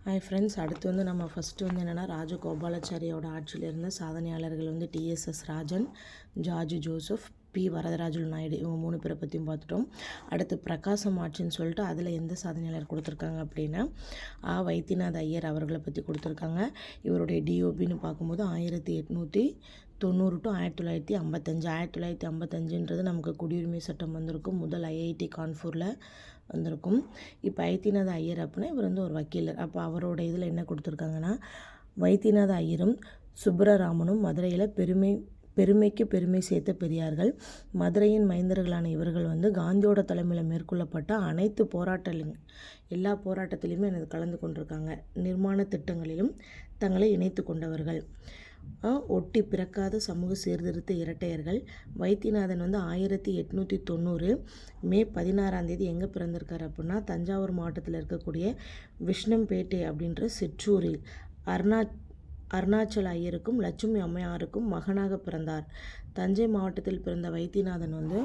Hi friends, அடுத்து வந்து நம்ம ஃபஸ்ட்டு வந்து என்னென்னா ராஜகோபாலாச்சாரியோட ஆட்சியில் இருந்த சாதனையாளர்கள் வந்து TSS Rajan, George Joseph, P Varadarajulu Naidu, இவங்க 3 பேரை பற்றியும் பார்த்துட்டோம். அடுத்து பிரகாசம் ஆட்சின்னு சொல்லிட்டு அதில் எந்த சாதனையாளர் கொடுத்துருக்காங்க அப்படின்னா வைத்தியநாத ஐயர் அவர்களை பற்றி கொடுத்துருக்காங்க. இவருடைய டிஓபின்னு பார்க்கும்போது 1890 to 1955. 1955 நமக்கு குடியுரிமை சட்டம் வந்திருக்கும். முதல் ஐஐடி கான்பூரில் வந்திருக்கும். இப்போ வைத்தியநாத ஐயர் அப்படின்னா இவர் வந்து ஒரு வக்கீலர். அப்போ அவரோட இதில் என்ன கொடுத்துருக்காங்கன்னா, வைத்தியநாத ஐயரும் சுப்பரராமனும் மதுரையில் பெருமைக்கு பெருமை சேர்த்த பெரியார்கள். மதுரையின் மைந்தர்களான இவர்கள் வந்து காந்தியோட தலைமையில் மேற்கொள்ளப்பட்ட அனைத்து எல்லா போராட்டத்திலையுமே எனக்கு கலந்து கொண்டிருக்காங்க. நிர்மாண திட்டங்களிலும் தங்களை இணைத்து கொண்டவர்கள். ஒட்டி பிறக்காத சமூக சீர்திருத்த இரட்டையர்கள். வைத்தியநாதன் வந்து 1890 மே 16 எங்கே பிறந்திருக்காரு அப்படின்னா, தஞ்சாவூர் மாவட்டத்தில் இருக்கக்கூடிய விஷ்ணம்பேட்டை அப்படின்ற சிற்றூரில் அருணாச்சல ஐயருக்கும் லட்சுமி அம்மையாருக்கும் மகனாக பிறந்தார். தஞ்சை மாவட்டத்தில் பிறந்த வைத்தியநாதன் வந்து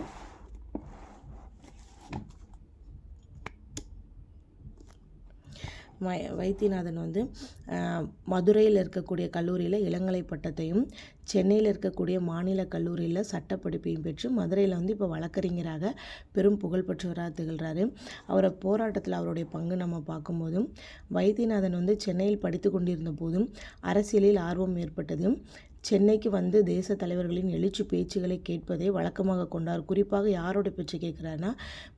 மதுரையில் இருக்கக்கூடிய கல்லூரியில் இளங்கலை பட்டத்தையும், சென்னையில் இருக்கக்கூடிய மாநில கல்லூரியில் சட்டப்படிப்பையும் பெற்று மதுரையில் வந்து இப்போ வழக்கறிஞராக பெரும் புகழ்பெற்றவராக திகழ்கிறாரு. அவரை போராட்டத்தில் அவருடைய பங்கு நம்ம பார்க்கும்போதும், வைத்தியநாதன் வந்து சென்னையில் படித்து கொண்டிருந்த போதும் அரசியலில் ஆர்வம் ஏற்பட்டது. சென்னைக்கு வந்து தேச தலைவர்களின் எழுச்சி பேச்சுகளை கேட்பதை வழக்கமாக கொண்டார். குறிப்பாக யாரோட பேச்சு கேட்குறாருன்னா,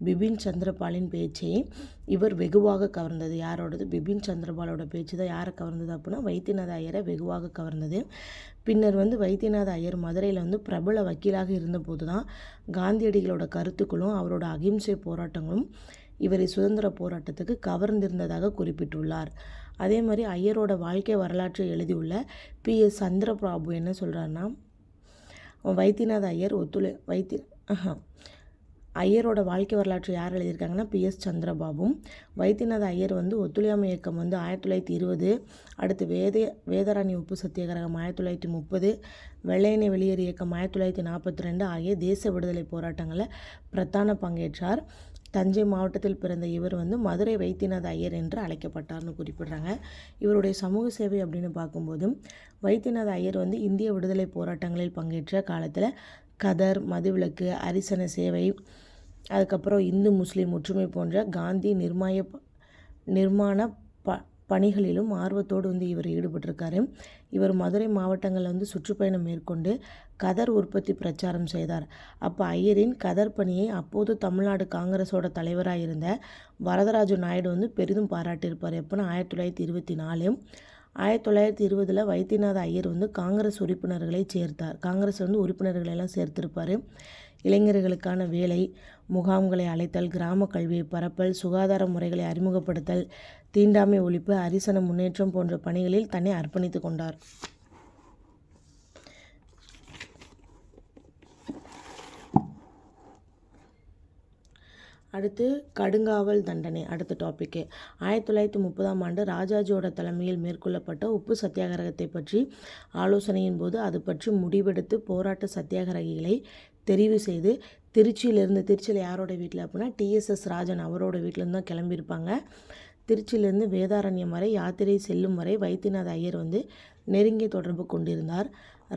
பிபின் சந்திரபாலின் பேச்சை இவர் வெகுவாக கவர்ந்தது. யாரோடது? பிபின் சந்திரபாலோட பேச்சு தான் யாரை கவர்ந்தது அப்படின்னா வைத்தியநாத ஐயரை வெகுவாக கவர்ந்தது. பின்னர் வந்து வைத்தியநாத ஐயர் மதுரையில் வந்து பிரபல வக்கீலாக இருந்தபோது தான் காந்தியடிகளோட கருத்துக்களும் அவரோட அகிம்சை போராட்டங்களும் இவரை சுதந்திர போராட்டத்துக்கு கவர்ந்திருந்ததாக குறிப்பிட்டுள்ளார். அதே மாதிரி ஐயரோட வாழ்க்கை வரலாற்றை எழுதியுள்ள PS சந்திரபாபு என்ன சொல்கிறாருன்னா, வைத்தியநாத ஐயர் ஐயரோட வாழ்க்கை வரலாற்று யார் எழுதியிருக்காங்கன்னா PS சந்திரபாபும். வைத்தியநாத ஐயர் வந்து ஒத்துழையாமை இயக்கம் வந்து 1920, அடுத்து வேதாரண்ய உப்பு சத்தியாகிரகம் 1930, வெள்ளையனை வெளியேறு இயக்கம் 1942 ஆகிய தேச விடுதலை போராட்டங்களில் பிரதான பங்கேற்றார். தஞ்சை மாவட்டத்தில் பிறந்த இவர் வந்து மதுரை வைத்தியநாத ஐயர் என்று அழைக்கப்பட்டார்னு குறிப்பிடுறாங்க. இவருடைய சமூக சேவை அப்படின்னு பார்க்கும்போது, வைத்தியநாத ஐயர் வந்து இந்திய விடுதலை போராட்டங்களில் பங்கேற்ற காலத்தில் கதர், மதுவிலக்கு, அரிசன சேவை, அதுக்கப்புறம் இந்து முஸ்லீம் ஒற்றுமை போன்ற காந்தி நிர்மாண பணிகளிலும் ஆர்வத்தோடு வந்து இவர் ஈடுபட்டிருக்காரு. இவர் மதுரை மாவட்டங்களில் வந்து சுற்றுப்பயணம் மேற்கொண்டு கதர் உற்பத்தி பிரச்சாரம் செய்தார். அப்போ ஐயரின் கதர் பணியை அப்போது தமிழ்நாடு காங்கிரஸோட தலைவராக இருந்த வரதராஜு நாயுடு வந்து பெரிதும் பாராட்டியிருப்பார். எப்போனா 1924. 1920 வைத்தியநாத ஐயர் வந்து காங்கிரஸ் உறுப்பினர்களை சேர்த்தார். காங்கிரஸ் வந்து உறுப்பினர்களெல்லாம் சேர்த்திருப்பார். இளைஞர்களுக்கான வேலை முகாம்களை அழைத்தல், கிராம கல்வியை பரப்பல், சுகாதார முறைகளை அறிமுகப்படுத்தல், தீண்டாமை ஒழிப்பு, அரிசன முன்னேற்றம் போன்ற பணிகளில் தன்னை அர்ப்பணித்து கொண்டார். அடுத்து கடுங்காவல் தண்டனை. அடுத்த டாப்பிக்கு 1930 ராஜாஜியோட தலைமையில் மேற்கொள்ளப்பட்ட உப்பு சத்தியாகிரகத்தை பற்றி ஆலோசனையின் போது அது பற்றி முடிவெடுத்து போராட்ட சத்தியாகிரகிகளை தெரிவு செய்து திருச்சியில் யாரோட வீட்டில் அப்படின்னா TSS ராஜன் அவரோட வீட்டிலேருந்து தான் கிளம்பியிருப்பாங்க. திருச்சியிலேருந்து வேதாரண்யம் வரை யாத்திரை செல்லும் வரை வைத்தியநாத ஐயர் வந்து நெருங்கிய தொடர்பு கொண்டிருந்தார்.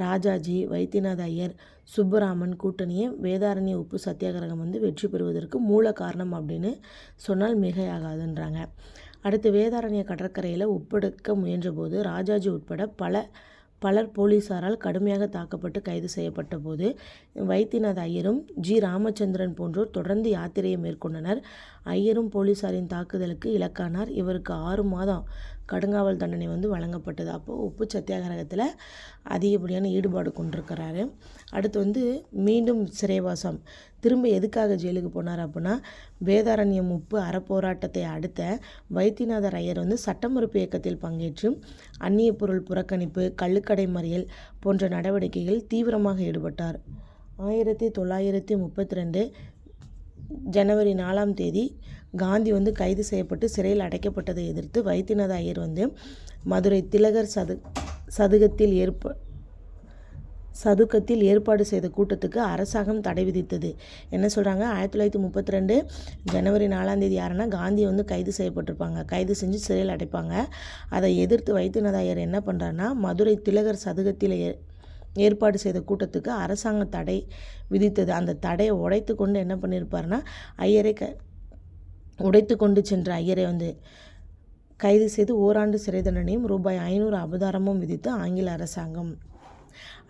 ராஜாஜி, வைத்தியநாத ஐயர், சுப்பராமன் கூட்டணியை வேதாரண்ய உப்பு சத்தியாகிரகம் வந்து வெற்றி பெறுவதற்கு மூல காரணம் அப்படின்னு சொன்னால் மிகையாகாதுன்றாங்க. அடுத்து வேதாரண்ய கடற்கரையில் உப்பெடுக்க முயன்றபோது ராஜாஜி உட்பட பலர் போலீஸாரால் கடுமையாக தாக்கப்பட்டு கைது செய்யப்பட்ட போது வைத்தியநாத ஐயரும் ராமச்சந்திரன் போன்றோர் தொடர்ந்து யாத்திரையை மேற்கொண்டனர். ஐயரும் போலீஸாரின் தாக்குதலுக்கு இலக்கானார். இவருக்கு 6 மாதம் கடுங்காவல் தண்டனை வந்து வழங்கப்பட்டது. அப்போது உப்பு சத்தியாகிரகத்தில் அதிகப்படியான ஈடுபாடு கொண்டிருக்கிறாரு. அடுத்து வந்து மீண்டும் சிறைவாசம். திரும்ப எதுக்காக ஜெயிலுக்கு போனார் அப்படின்னா, வேதாரண்யம் உப்பு அறப்போராட்டத்தை அடுத்த வைத்தியநாதர் ஐயர் வந்து சட்டமறுப்பு இயக்கத்தில் பங்கேற்று அந்நிய பொருள் புறக்கணிப்பு, கள்ளுக்கடை மறியல் போன்ற நடவடிக்கைகளில் தீவிரமாக ஈடுபட்டார். 1932 ஜனவரி 4 காந்தி வந்து கைது செய்யப்பட்டு சிறையில் அடைக்கப்பட்டதை எதிர்த்து வைத்தியநாத ஐயர் வந்து மதுரை திலகர் சதுக்கத்தில் ஏற்பாடு செய்த கூட்டத்துக்கு அரசாங்கம் தடை விதித்தது. என்ன சொல்கிறாங்க, 1932 ஜனவரி 4ஆம் தேதி யாருன்னா காந்தி வந்து கைது செய்யப்பட்டிருப்பாங்க. கைது செஞ்சு சிறையில் அடைப்பாங்க. அதை எதிர்த்து வைத்தியநாத ஐயர் என்ன பண்ணுறாருன்னா, மதுரை திலகர் சதுக்கத்தில் ஏற்பாடு செய்த கூட்டத்துக்கு அரசாங்கம் தடை விதித்தது. அந்த தடையை உடைத்து கொண்டு என்ன பண்ணியிருப்பாருன்னா, ஐயரை உடைத்து கொண்டு சென்ற ஐயரை வந்து கைது செய்து ஓராண்டு சிறை தண்டனையும் ரூபாய் 500 அபதாரமும் விதித்து ஆங்கில அரசாங்கம்.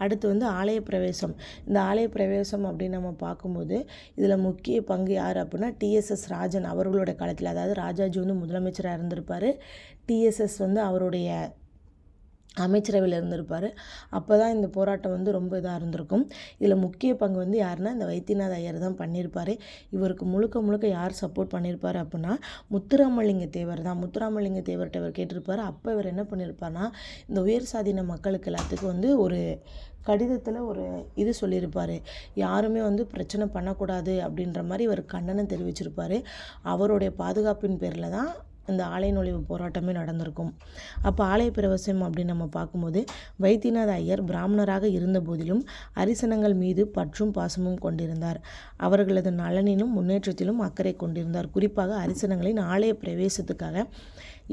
அடுத்து வந்து ஆலய பிரவேசம். இந்த ஆலய பிரவேசம் அப்படின்னு நம்ம பார்க்கும்போது இதில் முக்கிய பங்கு யார் அப்படின்னா டிஎஸ்எஸ் ராஜன் அவர்களோட காலத்தில், அதாவது ராஜாஜி வந்து முதலமைச்சராக இருந்திருப்பார், டிஎஸ்எஸ் வந்து அவருடைய அமைச்சரவையில் இருந்திருப்பார். அப்போ தான் இந்த போராட்டம் வந்து ரொம்ப இதாக இருந்திருக்கும். இதில் முக்கிய பங்கு வந்து யாருன்னா இந்த வைத்தியநாத ஐயர் தான் பண்ணியிருப்பார். இவருக்கு முழுக்க முழுக்க யார் சப்போர்ட் பண்ணியிருப்பார் அப்படின்னா முத்துராமலிங்க தேவர் தான். முத்துராமலிங்க தேவர்கிட்ட இவர் கேட்டிருப்பார். அப்போ இவர் என்ன பண்ணியிருப்பார்னா, இந்த உயர் சாதின மக்களுக்கு எல்லாத்துக்கும் வந்து ஒரு கடிதத்தில் ஒரு இது சொல்லியிருப்பார், யாருமே வந்து பிரச்சனை பண்ணக்கூடாது அப்படின்ற மாதிரி இவர் கண்டனம் தெரிவிச்சிருப்பார். அவருடைய பாதுகாப்பின் பேரில் தான் இந்த ஆலய நுழைவு போராட்டமே நடந்திருக்கும். அப்போ ஆலய பிரவேசம் அப்படின்னு நம்ம பார்க்கும்போது வைத்தியநாத ஐயர் பிராமணராக இருந்த போதிலும் அரிசனங்கள் மீது பற்றும் பாசமும் கொண்டிருந்தார். அவர்களது நலனிலும் முன்னேற்றத்திலும் அக்கறை கொண்டிருந்தார். குறிப்பாக அரிசனங்களின் ஆலய பிரவேசத்துக்காக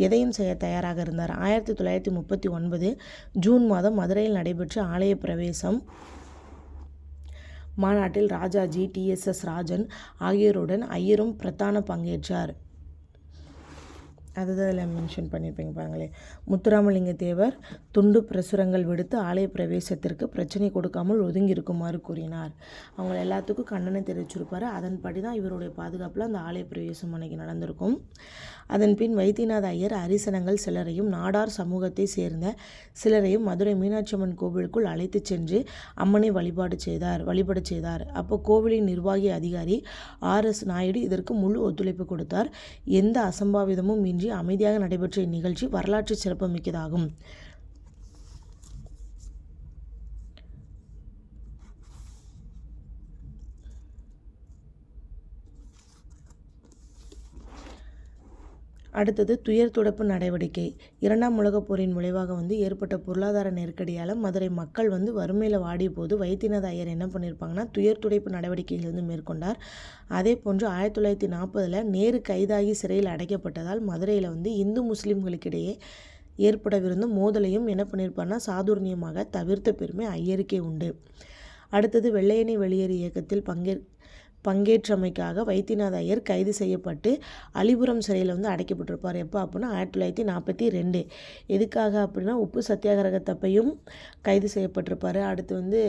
எதையும் செய்ய தயாராக இருந்தார். 1939 ஜூன் மாதம் மதுரையில் நடைபெற்ற ஆலய பிரவேசம் மாநாட்டில் ராஜாஜி, டிஎஸ்எஸ் ராஜன் ஆகியோருடன் ஐயரும் பிரதான பங்கேற்றார். அதுதான் இதில் மென்ஷன் பண்ணியிருப்பீங்க பாருங்களேன். முத்துராமலிங்க தேவர் துண்டு பிரசுரங்கள் விடுத்து ஆலய பிரவேசத்திற்கு பிரச்சனை கொடுக்காமல் ஒதுங்கி இருக்குமாறு கூறினார். அவங்க எல்லாத்துக்கும் கண்டனம் தெரிவிச்சிருப்பார். அதன்படி தான் இவருடைய பாதுகாப்பில் அந்த ஆலய பிரவேசம் அன்னைக்கு நடந்திருக்கும். அதன் பின் வைத்தியநாத ஐயர் அரிசனங்கள் சிலரையும் நாடார் சமூகத்தை சேர்ந்த சிலரையும் மதுரை மீனாட்சி அம்மன் கோவிலுக்குள் அழைத்து சென்று அம்மனை வழிபாடு செய்தார். அப்போ கோவிலின் நிர்வாகி அதிகாரி RS நாயுடு இதற்கு முழு ஒத்துழைப்பு கொடுத்தார். எந்த அசம்பாவிதமும் இன்றி அமைதியாக நடைபெற்ற இந்நிகழ்ச்சி வரலாற்று சிறப்புமிக்கதாகும். அடுத்தது துயர் துடைப்பு நடவடிக்கை. 2ஆம் உலகப் போரின் விளைவாக வந்து ஏற்பட்ட பொருளாதார நெருக்கடியால் மதுரை மக்கள் வந்து வறுமையில் வாடிய போது வைத்தியநாத ஐயர் என்ன பண்ணியிருப்பாங்கன்னா துயர் துடைப்பு நடவடிக்கைகள் வந்து மேற்கொண்டார். அதே போன்று 1940 நேரு கைதாகி சிறையில் அடைக்கப்பட்டதால் மதுரையில் வந்து இந்து முஸ்லீம்களுக்கிடையே ஏற்படவிருந்த மோதலையும் என்ன பண்ணியிருப்பார்னா சாதுர்ணியமாக தவிர்த்த பெருமை ஐயருக்கே உண்டு. அடுத்தது வெள்ளையனே வெளியேறு இயக்கத்தில் பங்கேற்றமைக்காக வைத்தியநாத ஐயர் கைது செய்யப்பட்டு அலிபுரம் சிறையில் வந்து அடைக்கப்பட்டிருப்பார். எப்போ அப்படின்னா 1942. எதுக்காக அப்படின்னா உப்பு சத்தியாகிரகத்தப்பையும் கைது செய்யப்பட்டிருப்பார். அடுத்து வந்து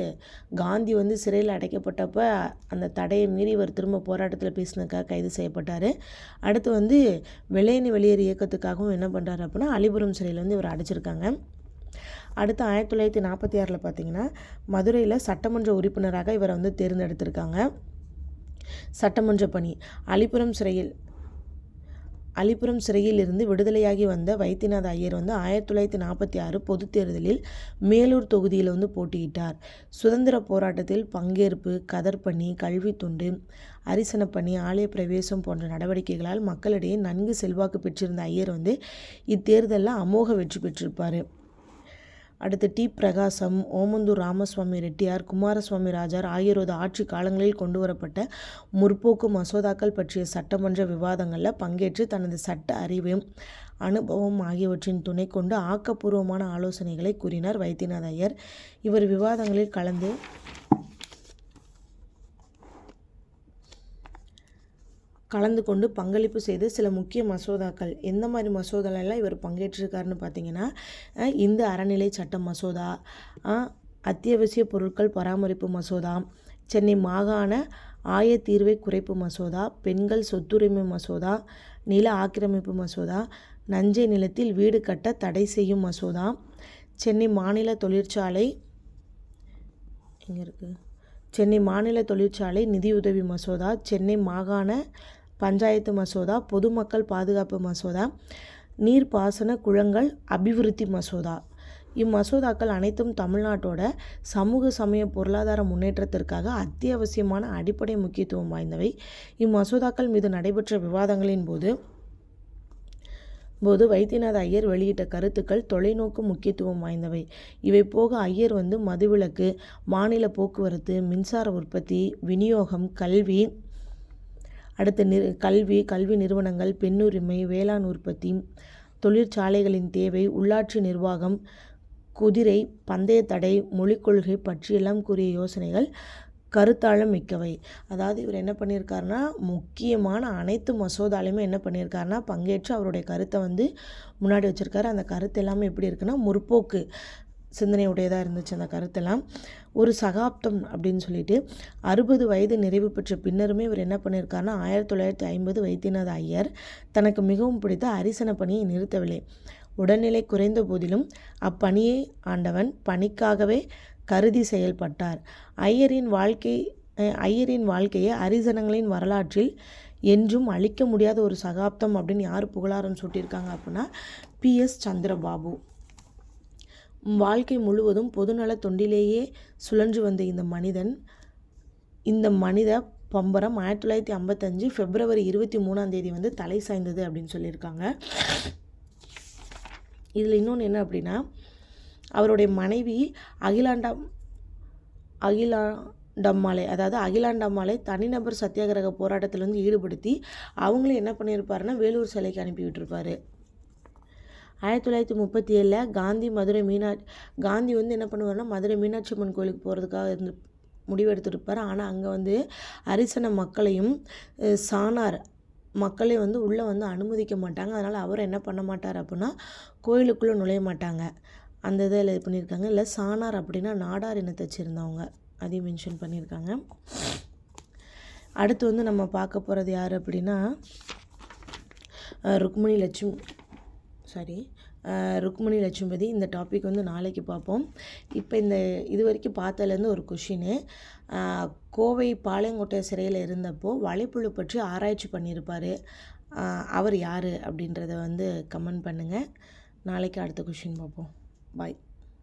காந்தி வந்து சிறையில் அடைக்கப்பட்டப்ப அந்த தடையை மீறி இவர் திரும்ப போராட்டத்தில் பேசினதுக்காக கைது செய்யப்பட்டார். அடுத்து வந்து வெள்ளையனே வெளியேறு இயக்கத்துக்காகவும் என்ன பண்ணுறாரு அப்படின்னா அலிபுரம் சிறையில் வந்து இவர் அடைச்சிருக்காங்க. அடுத்து 1946 பார்த்தீங்கன்னா மதுரையில் சட்டமன்ற உறுப்பினராக இவரை வந்து தேர்ந்தெடுத்திருக்காங்க. சட்டமன்ற பணி. அலிபுரம் சிறையில் இருந்து விடுதலையாகி வந்த வைத்தியநாத ஐயர் வந்து 1946 பொதுத் தேர்தலில் மேலூர் தொகுதியில் வந்து போட்டியிட்டார். சுதந்திர போராட்டத்தில் பங்கேற்பு, கதர்பணி, கல்வி தொண்டு, அரிசனப்பணி, ஆலய பிரவேசம் போன்ற நடவடிக்கைகளால் மக்களிடையே நன்கு செல்வாக்கு பெற்றிருந்த ஐயர் வந்து இத்தேர்தலில் அமோக வெற்றி பெற்றிருப்பார். அடுத்து டி. பிரகாசம், ஓமந்தூர் ராமசுவாமி ரெட்டியார், குமாரசுவாமி ராஜார் ஆகியோரது ஆட்சி காலங்களில் கொண்டு வரப்பட்ட முற்போக்கு மசோதாக்கள் பற்றிய சட்டமன்ற விவாதங்களில் பங்கேற்று தனது சட்ட அறிவும் அனுபவம் ஆகியவற்றின் துணை கொண்டு ஆக்கப்பூர்வமான ஆலோசனைகளை கூறினார் வைத்தியநாத ஐயர். இவர் விவாதங்களில் கலந்து கொண்டு பங்களிப்பு செய்து சில முக்கிய மசோதாக்கள், எந்த மாதிரி மசோதாலெல்லாம் இவர் பங்கேற்றிருக்காருன்னு பார்த்தீங்கன்னா இந்து அறநிலை சட்ட மசோதா, அத்தியாவசிய பொருட்கள் பராமரிப்பு மசோதா, சென்னை மாகாண ஆயத்தீர்வை குறைப்பு மசோதா, பெண்கள் சொத்துரிமை மசோதா, நில ஆக்கிரமிப்பு மசோதா, நஞ்சை நிலத்தில் வீடு கட்ட தடை செய்யும் மசோதா, சென்னை மாநில தொழிற்சாலை நிதியுதவி மசோதா, சென்னை மாகாண பஞ்சாயத்து மசோதா, பொதுமக்கள் பாதுகாப்பு மசோதா, நீர்ப்பாசன குளங்கள் அபிவிருத்தி மசோதா. இம்மசோதாக்கள் அனைத்தும் தமிழ்நாட்டோட சமூக சமய பொருளாதார முன்னேற்றத்திற்காக அத்தியாவசியமான அடிப்படை முக்கியத்துவம் வாய்ந்தவை. இம்மசோதாக்கள் மீது நடைபெற்ற விவாதங்களின் போது போது வைத்தியநாத ஐயர் வெளியிட்ட கருத்துக்கள் தொலைநோக்கு முக்கியத்துவம் வாய்ந்தவை. இவை போக ஐயர் மதுவிலக்கு, மாநில போக்குவரத்து, மின்சார உற்பத்தி, விநியோகம், கல்வி, கல்வி நிறுவனங்கள், பெண்ணுரிமை, வேளாண் உற்பத்தி, தொழிற்சாலைகளின் தேவை, உள்ளாட்சி நிர்வாகம், குதிரை பந்தய தடை, மொழிக் கொள்கை பற்றியெல்லாம் கூறிய யோசனைகள் கருத்தாழம் மிக்கவை. அதாவது இவர் என்ன பண்ணியிருக்காருன்னா, முக்கியமான அனைத்து மசோதாலையுமே என்ன பண்ணியிருக்காருன்னா பங்கேற்று அவருடைய கருத்தை முன்னாடி வச்சுருக்காரு. அந்த கருத்து எல்லாமே எப்படி இருக்குன்னா, முற்போக்கு சிந்தனையுடையதாக இருந்துச்சு அந்த கருத்தெல்லாம். ஒரு சகாப்தம் அப்படின்னு சொல்லிட்டு 60 வயது நிறைவு பெற்ற பின்னருமே இவர் என்ன பண்ணியிருக்காருன்னா 1950 வைத்தியநாத ஐயர் தனக்கு மிகவும் பிடித்த அரிசன பணியை நிறுத்தவில்லை. உடல்நிலை குறைந்த போதிலும் அப்பணியை ஆண்டவன் பணிக்காகவே கருதி செயல்பட்டார். ஐயரின் வாழ்க்கையை அரிசனங்களின் வரலாற்றில் என்றும் அழிக்க முடியாத ஒரு சகாப்தம் அப்படின்னு யார் புகழாரம் சூட்டியிருக்காங்க அப்படின்னா PS சந்திரபாபு. வாழ்க்கை முழுவதும் பொதுநல தொண்டிலேயே சுழன்று வந்த இந்த மனித பம்பரம் 1955 பிப்ரவரி 23 தலை சாய்ந்தது அப்படின்னு சொல்லியிருக்காங்க. இதில் இன்னொன்று என்ன அப்படின்னா, அவருடைய மனைவி அகிலாண்டம்மாளை தனிநபர் சத்தியாகிரக போராட்டத்தில் ஈடுபடுத்தி அவங்களும் என்ன பண்ணியிருப்பாருன்னா வேலூர் சிலைக்கு அனுப்பி விட்டுருப்பாரு. 1937 காந்தி என்ன பண்ணுவார்னா மதுரை மீனாட்சி அம்மன் கோயிலுக்கு போகிறதுக்காக முடிவெடுத்துருப்பார். ஆனால் அங்கே அரிசன மக்களையும் சாணார் மக்களையும் உள்ளே அனுமதிக்க மாட்டாங்க. அதனால் அவர் என்ன பண்ண மாட்டார் அப்படின்னா கோயிலுக்குள்ளே நுழைய மாட்டாங்க. அந்த இதில் இது பண்ணியிருக்காங்க. இல்லை சாணார் அப்படின்னா நாடார் இனத்தை சேர்ந்தவங்க, அதையும் மென்ஷன் பண்ணியிருக்காங்க. அடுத்து நம்ம பார்க்க போகிறது யார் அப்படின்னா ருக்மணி லட்சுமதி. இந்த டாபிக் நாளைக்கு பார்ப்போம். இப்போ இது வரைக்கும் பார்த்ததுலேருந்து ஒரு கொஷின். கோவை பாளையங்கோட்டை சிறையில் இருந்தப்போ வலைப்புழு பற்றி ஆராய்ச்சி பண்ணியிருப்பார். அவர் யார் அப்படின்றத கமெண்ட் பண்ணுங்கள். நாளைக்கு அடுத்த கொஷின் பார்ப்போம். பாய்.